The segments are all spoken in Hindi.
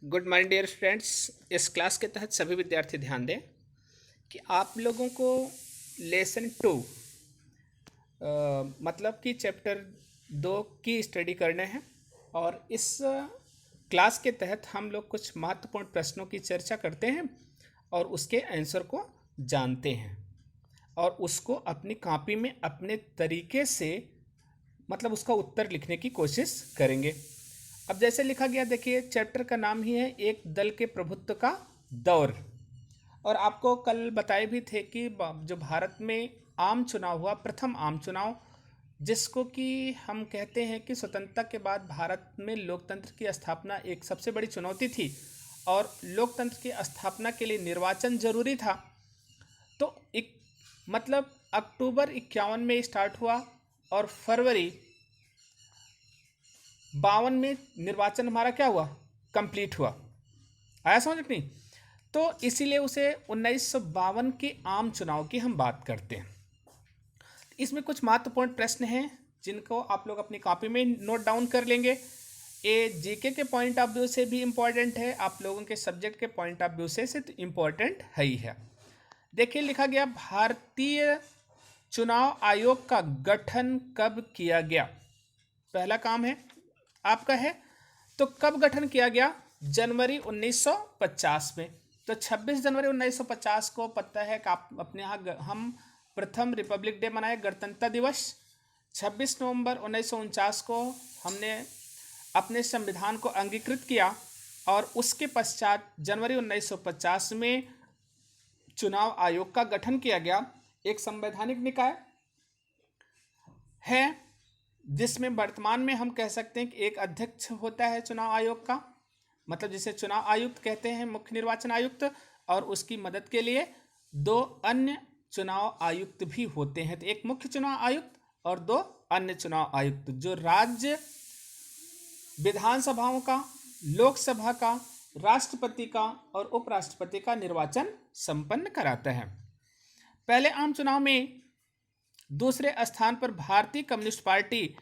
Good morning dear friends. इस क्लास के तहत सभी विद्यार्थी ध्यान दें कि आप लोगों को लेसन 2 मतलब कि चैप्टर 2 की स्टडी करने हैं। और इस क्लास के तहत हम लोग कुछ महत्वपूर्ण प्रश्नों की चर्चा करते हैं और उसके आंसर को जानते हैं और उसको अपनी कॉपी में अपने तरीके से मतलब उसका उत्तर लिखने की कोशिश करेंगे। अब जैसे लिखा गया, देखिए चैप्टर का नाम ही है एक दल के प्रभुत्व का दौर। और आपको कल बताए भी थे कि जो भारत में आम चुनाव हुआ, प्रथम आम चुनाव, जिसको कि हम कहते हैं कि स्वतंत्रता के बाद भारत में लोकतंत्र की स्थापना एक सबसे बड़ी चुनौती थी और लोकतंत्र की स्थापना के लिए निर्वाचन जरूरी था। तो मतलब अक्टूबर 51 में स्टार्ट हुआ और फरवरी 52 में निर्वाचन हमारा क्या हुआ, कंप्लीट हुआ। आया समझ नहीं? तो इसीलिए उसे 1952 के आम चुनाव की हम बात करते हैं। इसमें कुछ महत्वपूर्ण प्रश्न हैं जिनको आप लोग अपनी कॉपी में नोट डाउन कर लेंगे। ये जीके के पॉइंट ऑफ व्यू से भी इम्पोर्टेंट है, आप लोगों के सब्जेक्ट के पॉइंट ऑफ व्यू से तो इम्पोर्टेंट है ही है। देखिए लिखा गया, भारतीय चुनाव आयोग का गठन कब किया गया। पहला काम है आपका है, तो कब गठन किया गया? जनवरी 1950 में। तो 26 जनवरी 1950 को पता है कि आप अपने यहाँ हम प्रथम रिपब्लिक डे मनाए, गणतंत्र दिवस। 26 नवंबर 1949 को हमने अपने संविधान को अंगीकृत किया और उसके पश्चात जनवरी 1950 में चुनाव आयोग का गठन किया गया। एक संवैधानिक निकाय है जिसमें वर्तमान में हम कह सकते हैं कि एक अध्यक्ष होता है चुनाव आयोग का, मतलब जिसे चुनाव आयुक्त कहते हैं, मुख्य निर्वाचन आयुक्त, और उसकी मदद के लिए 2 अन्य चुनाव आयुक्त भी होते हैं। तो एक मुख्य चुनाव आयुक्त और 2 अन्य चुनाव आयुक्त जो राज्य विधानसभाओं का, लोकसभा का, राष्ट्रपति का और उपराष्ट्रपति का निर्वाचन संपन्न कराता है। पहले आम चुनाव में दूसरे स्थान पर भारतीय कम्युनिस्ट पार्टी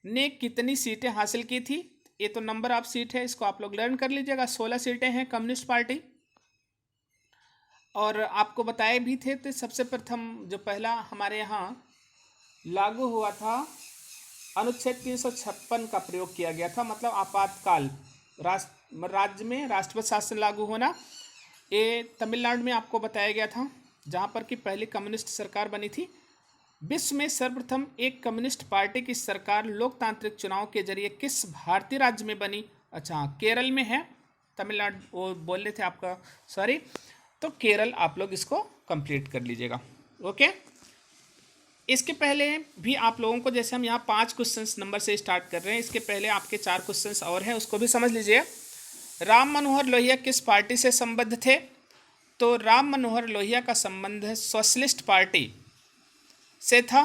ने कितनी सीटें हासिल की थी? ये तो नंबर ऑफ सीट है, इसको आप लोग लर्न कर लीजिएगा। 16 सीटें हैं कम्युनिस्ट पार्टी। और आपको बताए भी थे, तो सबसे प्रथम जो पहला हमारे यहाँ लागू हुआ था, अनुच्छेद 356 का प्रयोग किया गया था, मतलब आपातकाल, राज्य में राष्ट्रपति शासन लागू होना। ये तमिलनाडु में आपको बताया गया था, जहाँ पर कि पहली कम्युनिस्ट सरकार बनी थी। विश्व में सर्वप्रथम एक कम्युनिस्ट पार्टी की सरकार लोकतांत्रिक चुनाव के जरिए किस भारतीय राज्य में बनी? अच्छा, केरल में है। तमिलनाडु वो बोल रहे थे आपका, सॉरी। तो केरल आप लोग इसको कंप्लीट कर लीजिएगा। ओके, इसके पहले भी आप लोगों को, जैसे हम यहाँ 5 क्वेश्चंस नंबर से स्टार्ट कर रहे हैं, इसके पहले आपके 4 क्वेश्चंस और हैं, उसको भी समझ लीजिए। राम मनोहर लोहिया किस पार्टी से संबद्ध थे? तो राम मनोहर लोहिया का संबंध सोशलिस्ट पार्टी से था,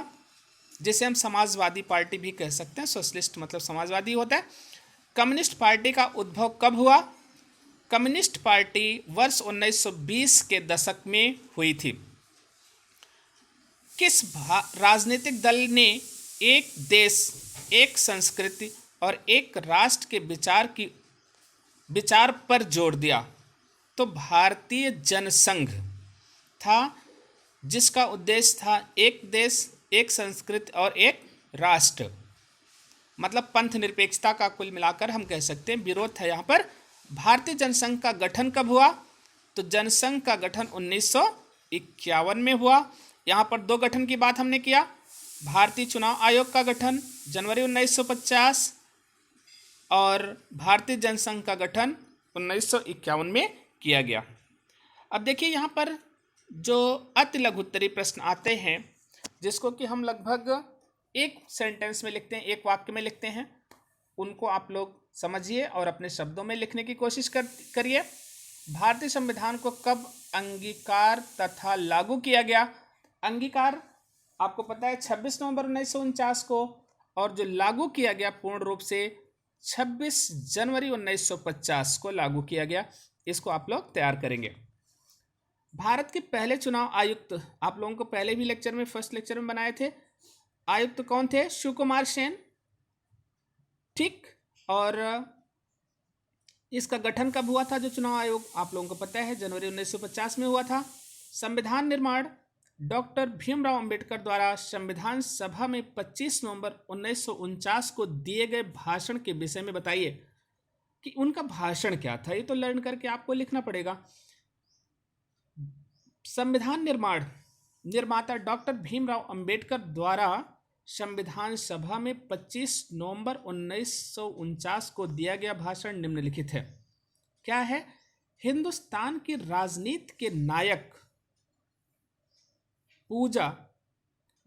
जिसे हम समाजवादी पार्टी भी कह सकते हैं। सोशलिस्ट मतलब समाजवादी होता है। कम्युनिस्ट पार्टी का उद्भव कब हुआ? कम्युनिस्ट पार्टी वर्ष 1920 के दशक में हुई थी। किस राजनीतिक दल ने एक देश, एक संस्कृति और एक राष्ट्र के विचार पर जोर दिया? तो भारतीय जनसंघ था, जिसका उद्देश्य था एक देश, एक संस्कृति और एक राष्ट्र, मतलब पंथ निरपेक्षता का कुल मिलाकर हम कह सकते हैं विरोध था यहाँ पर। भारतीय जनसंघ का गठन कब हुआ? तो जनसंघ का गठन 1951 में हुआ। यहाँ पर 2 गठन की बात हमने किया। भारतीय चुनाव आयोग का गठन जनवरी 1950 और भारतीय जनसंघ का गठन 1951 में किया गया। अब देखिए यहाँ पर जो अति लघु उत्तरीय प्रश्न आते हैं, जिसको कि हम लगभग एक सेंटेंस में लिखते हैं, एक वाक्य में लिखते हैं, उनको आप लोग समझिए और अपने शब्दों में लिखने की कोशिश करिए। भारतीय संविधान को कब अंगीकार तथा लागू किया गया? अंगीकार आपको पता है 26 नवंबर 1949 को, और जो लागू किया गया पूर्ण रूप से 26 जनवरी 1950 को लागू किया गया। इसको आप लोग तैयार करेंगे। भारत के पहले चुनाव आयुक्त आप लोगों को पहले भी लेक्चर में, फर्स्ट लेक्चर में बनाए थे। आयुक्त कौन थे? शिव कुमार सेन, ठीक। और इसका गठन कब हुआ था जो चुनाव आयोग, आप लोगों को पता है जनवरी 1950 में हुआ था। संविधान निर्माण डॉक्टर भीमराव अंबेडकर द्वारा संविधान सभा में 25 नवंबर 1949 को दिए गए भाषण के विषय में बताइए कि उनका भाषण क्या था। ये तो लर्न करके आपको लिखना पड़ेगा। संविधान निर्माण निर्माता डॉक्टर भीमराव अंबेडकर द्वारा संविधान सभा में 25 नवंबर 1949 को दिया गया भाषण निम्नलिखित है। क्या है? हिंदुस्तान की राजनीति के नायक पूजा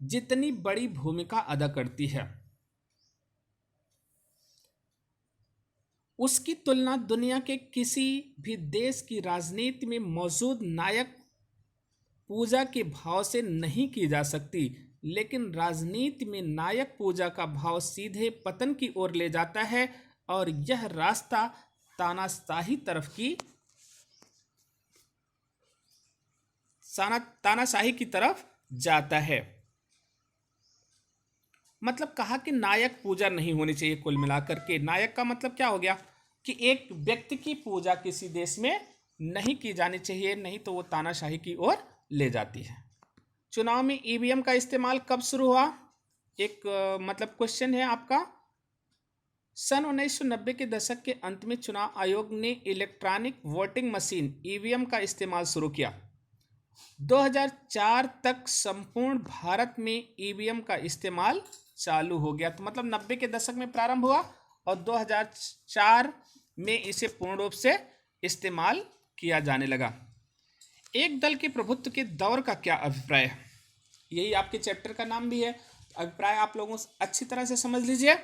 जितनी बड़ी भूमिका अदा करती है, उसकी तुलना दुनिया के किसी भी देश की राजनीति में मौजूद नायक पूजा के भाव से नहीं की जा सकती। लेकिन राजनीति में नायक पूजा का भाव सीधे पतन की ओर ले जाता है और यह रास्ता तानाशाही की तरफ जाता है। मतलब कहा कि नायक पूजा नहीं होनी चाहिए। कुल मिलाकर के नायक का मतलब क्या हो गया कि एक व्यक्ति की पूजा किसी देश में नहीं की जानी चाहिए, नहीं तो वो तानाशाही की ओर ले जाती है। चुनाव में ईवीएम का इस्तेमाल कब शुरू हुआ? एक मतलब क्वेश्चन है आपका। सन 1990 के दशक के अंत में चुनाव आयोग ने इलेक्ट्रॉनिक वोटिंग मशीन ईवीएम का इस्तेमाल शुरू किया। 2004 तक संपूर्ण भारत में ईवीएम का इस्तेमाल चालू हो गया। तो मतलब 90 के दशक में प्रारंभ हुआ और 2004 में इसे पूर्ण रूप से इस्तेमाल किया जाने लगा। एक दल के प्रभुत्व के दौर का क्या अभिप्राय है? यही आपके चैप्टर का नाम भी है। अभिप्राय आप लोगों से अच्छी तरह से समझ लीजिए।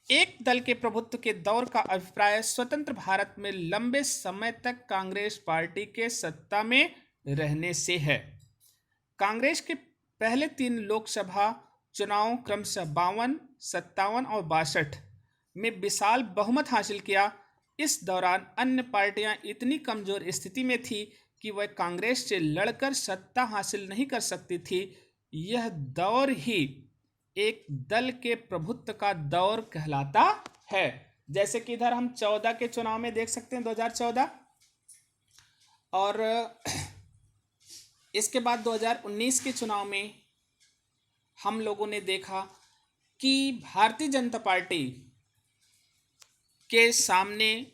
एक दल के प्रभुत्व के दौर का अभिप्राय स्वतंत्र भारत में लंबे समय तक कांग्रेस पार्टी के सत्ता में रहने से है। कांग्रेस के पहले 3 लोकसभा चुनाव क्रमशः 52, 57 और 62 में विशाल बहुमत हासिल किया। इस दौरान अन्य पार्टियां इतनी कमजोर स्थिति में थी कि वह कांग्रेस से लड़कर सत्ता हासिल नहीं कर सकती थी। यह दौर ही एक दल के प्रभुत्व का दौर कहलाता है। जैसे कि इधर हम 14 के चुनाव में देख सकते हैं, 2014, और इसके बाद 2019 के चुनाव में हम लोगों ने देखा कि भारतीय जनता पार्टी के सामने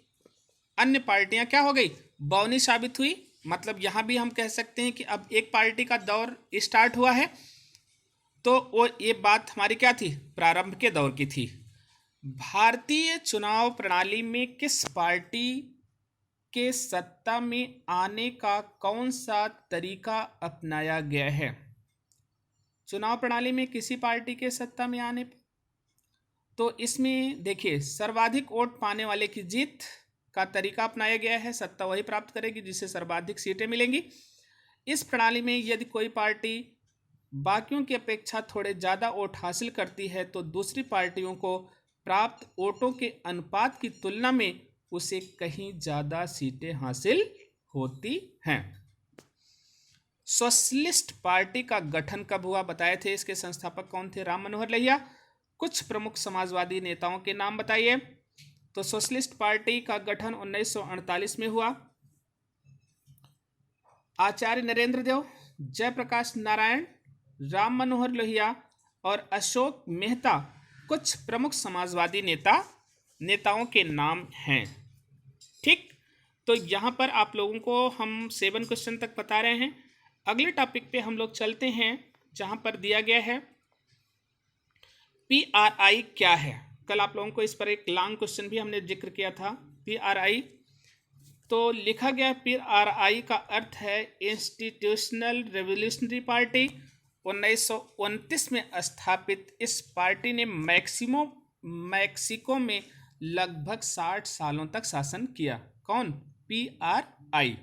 अन्य पार्टियां क्या हो गई? बौनी साबित हुई। मतलब यहां भी हम कह सकते हैं कि अब एक पार्टी का दौर स्टार्ट हुआ है। तो वो ये बात हमारी क्या थी? प्रारंभ के दौर की थी। भारतीय चुनाव प्रणाली में किस पार्टी के सत्ता में आने का कौन सा तरीका अपनाया गया है? चुनाव प्रणाली में किसी पार्टी के सत्ता में आने पर, तो इसमें देखिए सर्वाधिक वोट पाने वाले की जीत का तरीका अपनाया गया है। सत्ता वही प्राप्त करेगी जिसे सर्वाधिक सीटें मिलेंगी। इस प्रणाली में यदि कोई पार्टी बाकियों की अपेक्षा थोड़े ज़्यादा वोट हासिल करती है तो दूसरी पार्टियों को प्राप्त वोटों के अनुपात की तुलना में उसे कहीं ज़्यादा सीटें हासिल होती हैं। सोशलिस्ट पार्टी का गठन कब हुआ? बताए थे। इसके संस्थापक कौन थे? राम मनोहर लोहिया। कुछ प्रमुख समाजवादी नेताओं के नाम बताइए। तो सोशलिस्ट पार्टी का गठन 1948 में हुआ। आचार्य नरेंद्र देव, जयप्रकाश नारायण, राम मनोहर लोहिया और अशोक मेहता कुछ प्रमुख समाजवादी नेताओं के नाम हैं। ठीक, तो यहाँ पर आप लोगों को हम 7 क्वेश्चन तक बता रहे हैं। अगले टॉपिक पे हम लोग चलते हैं जहाँ पर दिया गया है PRI क्या है। कल आप लोगों को इस पर एक लॉन्ग क्वेश्चन भी हमने जिक्र किया था। PRI तो लिखा गया PRI का अर्थ है इंस्टीट्यूशनल रेवोल्यूशनरी पार्टी। 1929 में स्थापित इस पार्टी ने मैक्सिको में लगभग 60 सालों तक शासन किया। कौन? PRI।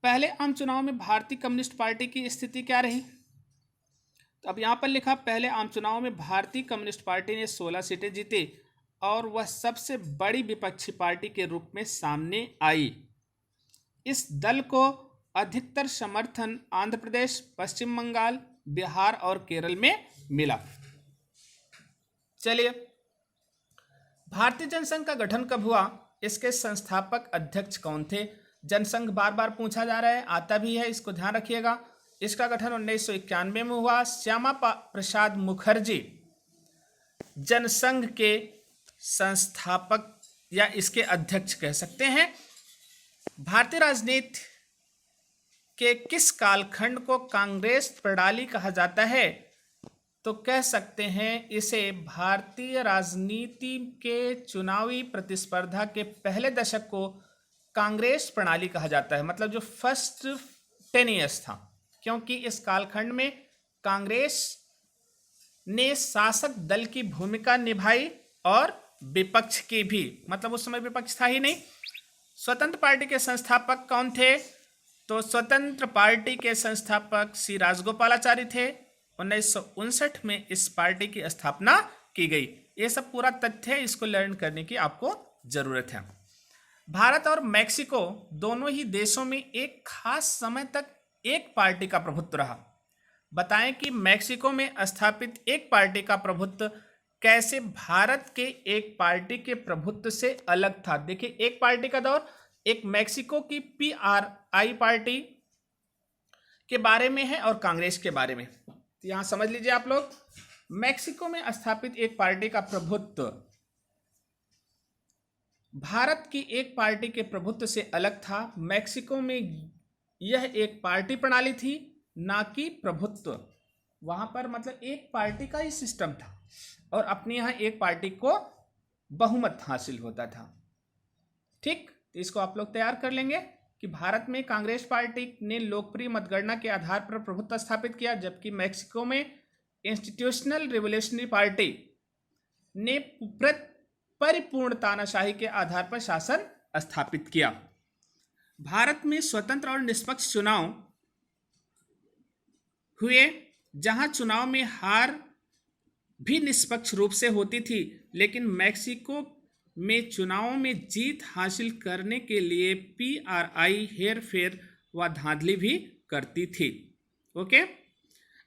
पहले आम चुनाव में भारतीय कम्युनिस्ट पार्टी की स्थिति क्या रही? तो अब यहाँ पर लिखा पहले आम चुनाव में भारतीय कम्युनिस्ट पार्टी ने 16 सीटें जीती और वह सबसे बड़ी विपक्षी पार्टी के रूप में सामने आई। इस दल को अधिकतर समर्थन आंध्र प्रदेश, पश्चिम बंगाल, बिहार और केरल में मिला। चलिए, भारतीय जनसंघ का गठन कब हुआ, इसके संस्थापक अध्यक्ष कौन थे। जनसंघ बार बार पूछा जा रहा है, आता भी है, इसको ध्यान रखिएगा। इसका गठन 1991 में हुआ। श्यामा प्रसाद मुखर्जी जनसंघ के संस्थापक या इसके अध्यक्ष कह सकते हैं। भारतीय राजनीति के किस कालखंड को कांग्रेस प्रणाली कहा जाता है, तो कह सकते हैं इसे भारतीय राजनीति के चुनावी प्रतिस्पर्धा के पहले दशक को कांग्रेस प्रणाली कहा जाता है, मतलब जो फर्स्ट 10 ईयर्स था, क्योंकि इस कालखंड में कांग्रेस ने शासक दल की भूमिका निभाई और विपक्ष की भी, मतलब उस समय विपक्ष था ही नहीं। स्वतंत्र पार्टी के संस्थापक कौन थे, तो स्वतंत्र पार्टी के संस्थापक श्री राजगोपालाचारी थे। 1959 में इस पार्टी की स्थापना की गई। ये सब पूरा तथ्य है, इसको लर्न करने की आपको जरूरत है। भारत और मैक्सिको दोनों ही देशों में एक खास समय तक एक पार्टी का प्रभुत्व रहा। बताएं कि मैक्सिको में स्थापित एक पार्टी का प्रभुत्व कैसे भारत के एक पार्टी के प्रभुत्व से अलग था। देखिए, एक पार्टी का दौर, एक मैक्सिको की PRI पार्टी के बारे में है और कांग्रेस के बारे में। तो यहां समझ लीजिए आप लोग, मैक्सिको में स्थापित एक पार्टी का प्रभुत्व भारत की एक पार्टी के प्रभुत्व से अलग था। मैक्सिको में यह एक पार्टी प्रणाली थी, ना कि प्रभुत्व। वहां पर मतलब एक पार्टी का ही सिस्टम था और अपने यहाँ एक पार्टी को बहुमत हासिल होता था। ठीक, तो इसको आप लोग तैयार कर लेंगे कि भारत में कांग्रेस पार्टी ने लोकप्रिय मतगणना के आधार पर प्रभुत्व स्थापित किया, जबकि मैक्सिको में इंस्टीट्यूशनल रिवोल्यूशनरी पार्टी ने परिपूर्ण तानाशाही के आधार पर शासन स्थापित किया। भारत में स्वतंत्र और निष्पक्ष चुनाव हुए, जहां चुनाव में हार भी निष्पक्ष रूप से होती थी, लेकिन मैक्सिको में चुनावों में जीत हासिल करने के लिए PRI हेरफेर व धांधली भी करती थी। ओके,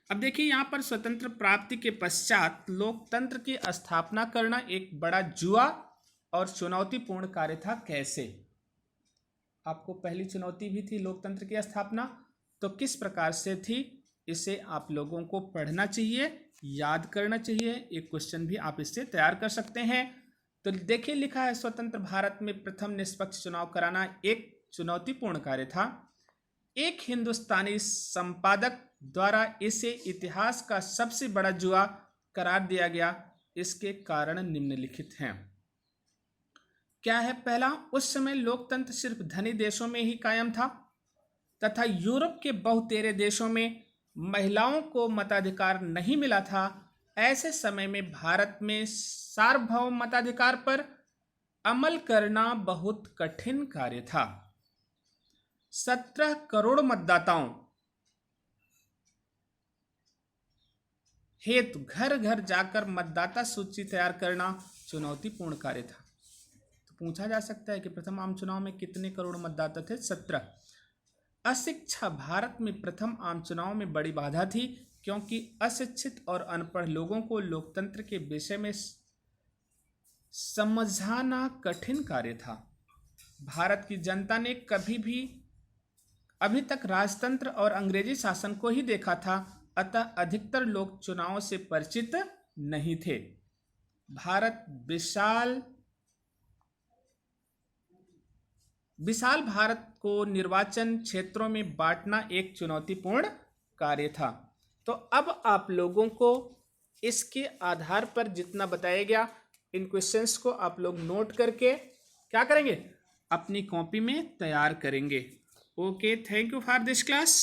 अब देखिए यहाँ पर स्वतंत्र प्राप्ति के पश्चात लोकतंत्र की स्थापना करना एक बड़ा जुआ और चुनौतीपूर्ण कार्य था। कैसे, आपको पहली चुनौती भी थी लोकतंत्र की स्थापना, तो किस प्रकार से थी, इसे आप लोगों को पढ़ना चाहिए, याद करना चाहिए। एक क्वेश्चन भी आप इससे तैयार कर सकते हैं। तो देखिए, लिखा है स्वतंत्र भारत में प्रथम निष्पक्ष चुनाव कराना एक चुनौतीपूर्ण कार्य था। एक हिंदुस्तानी संपादक द्वारा इसे इतिहास का सबसे बड़ा जुआ करार दिया गया। इसके कारण निम्नलिखित हैं। क्या है, पहला, उस समय लोकतंत्र सिर्फ धनी देशों में ही कायम था तथा यूरोप के बहुतेरे देशों में महिलाओं को मताधिकार नहीं मिला था। ऐसे समय में भारत में सार्वभौम मताधिकार पर अमल करना बहुत कठिन कार्य था। 17 करोड़ मतदाताओं हेतु घर घर जाकर मतदाता सूची तैयार करना चुनौतीपूर्ण कार्य था। तो पूछा जा सकता है कि प्रथम आम चुनाव में कितने करोड़ मतदाता थे? 17। अशिक्षा भारत में प्रथम आम चुनाव में बड़ी बाधा थी, क्योंकि अशिक्षित और अनपढ़ लोगों को लोकतंत्र के विषय में समझाना कठिन कार्य था। भारत की जनता ने अभी तक राजतंत्र और अंग्रेजी शासन को ही देखा था, अतः अधिकतर लोग चुनावों से परिचित नहीं थे। विशाल भारत को निर्वाचन क्षेत्रों में बांटना एक चुनौतीपूर्ण कार्य था। तो अब आप लोगों को इसके आधार पर जितना बताया गया, इन क्वेश्चंस को आप लोग नोट करके क्या करेंगे, अपनी कॉपी में तैयार करेंगे। Okay, thank you for this class.